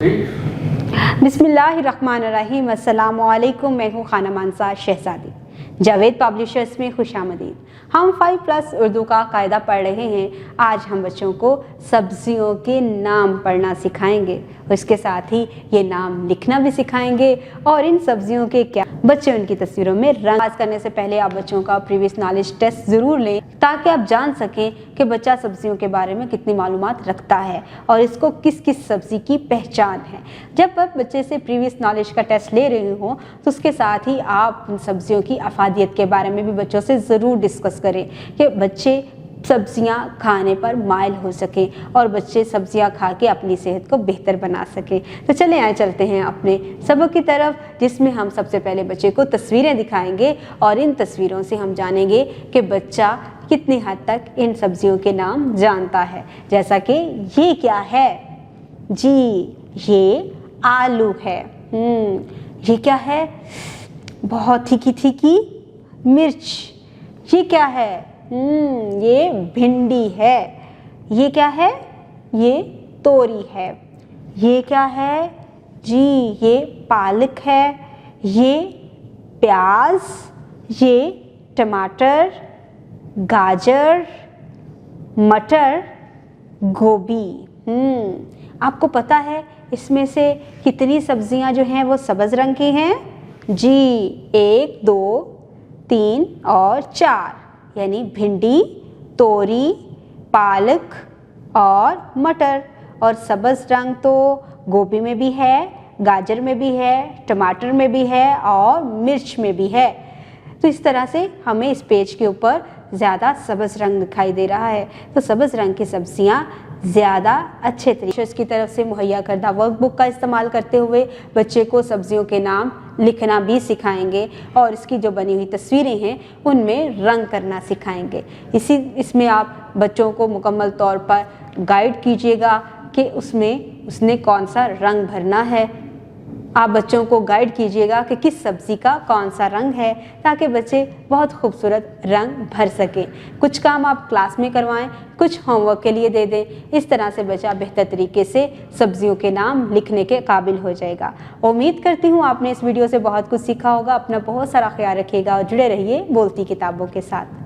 बिस्मिल्लाहिर्रहमानिर्रहीम। अस्सलामुअलैकुम। मैं हूँ खाना मानसा शहजादी। जावेद पब्लिशर्स में खुशामदीद। हम 5+ उर्दू का कायदा पढ़ रहे हैं। आज हम बच्चों को सब्जियों के नाम पढ़ना सिखाएंगे, उसके साथ ही ये नाम लिखना भी सिखाएंगे और इन सब्जियों के क्या बच्चे उनकी तस्वीरों में रंग। पास करने से पहले आप बच्चों का प्रीवियस नॉलेज टेस्ट ज़रूर लें ताकि आप जान सकें कि बच्चा सब्जियों के बारे में कितनी मालूमात रखता है और इसको किस किस सब्ज़ी की पहचान है। जब आप बच्चे से प्रीवियस नॉलेज का टेस्ट ले रहे हो तो उसके साथ ही आप उन सब्जियों की अफादियत के बारे में भी बच्चों से ज़रूर डिस्कस करें कि बच्चे सब्जियां खाने पर माइल हो सकें और बच्चे सब्जियां खा के अपनी सेहत को बेहतर बना सकें। तो चले आए चलते हैं अपने सबक की तरफ, जिसमें हम सबसे पहले बच्चे को तस्वीरें दिखाएंगे और इन तस्वीरों से हम जानेंगे कि बच्चा कितनी हद तक इन सब्जियों के नाम जानता है। जैसा कि ये क्या है जी, ये आलू है। ये क्या है? बहुत तीखी तीखी मिर्च। ये क्या है? ये भिंडी है। ये क्या है? ये तोरी है। ये क्या है जी? ये पालक है। ये प्याज, ये टमाटर, गाजर, मटर, गोभी। आपको पता है इसमें से कितनी सब्जियां जो हैं वो सब्ज़ रंग की हैं जी? 1, 2, 3 और 4, यानी भिंडी, तोरी, पालक और मटर। और सब्ज़ रंग तो गोभी में भी है, गाजर में भी है, टमाटर में भी है और मिर्च में भी है। तो इस तरह से हमें इस पेज के ऊपर ज़्यादा सब्ज़ रंग दिखाई दे रहा है। तो सब्ज़ रंग की सब्जियां ज़्यादा अच्छे तरीके से की तरफ से मुहैया करदा वर्कबुक का इस्तेमाल करते हुए बच्चे को सब्जियों के नाम लिखना भी सिखाएंगे और इसकी जो बनी हुई तस्वीरें हैं उनमें रंग करना सिखाएंगे। इसमें आप बच्चों को मुकम्मल तौर पर गाइड कीजिएगा कि उसमें उसने कौन सा रंग भरना है। आप बच्चों को गाइड कीजिएगा कि किस सब्ज़ी का कौन सा रंग है ताकि बच्चे बहुत खूबसूरत रंग भर सकें। कुछ काम आप क्लास में करवाएं, कुछ होमवर्क के लिए दे दें। इस तरह से बच्चा बेहतर तरीके से सब्जियों के नाम लिखने के काबिल हो जाएगा। उम्मीद करती हूँ आपने इस वीडियो से बहुत कुछ सीखा होगा। अपना बहुत सारा ख्याल रखिएगा और जुड़े रहिए बोलती किताबों के साथ।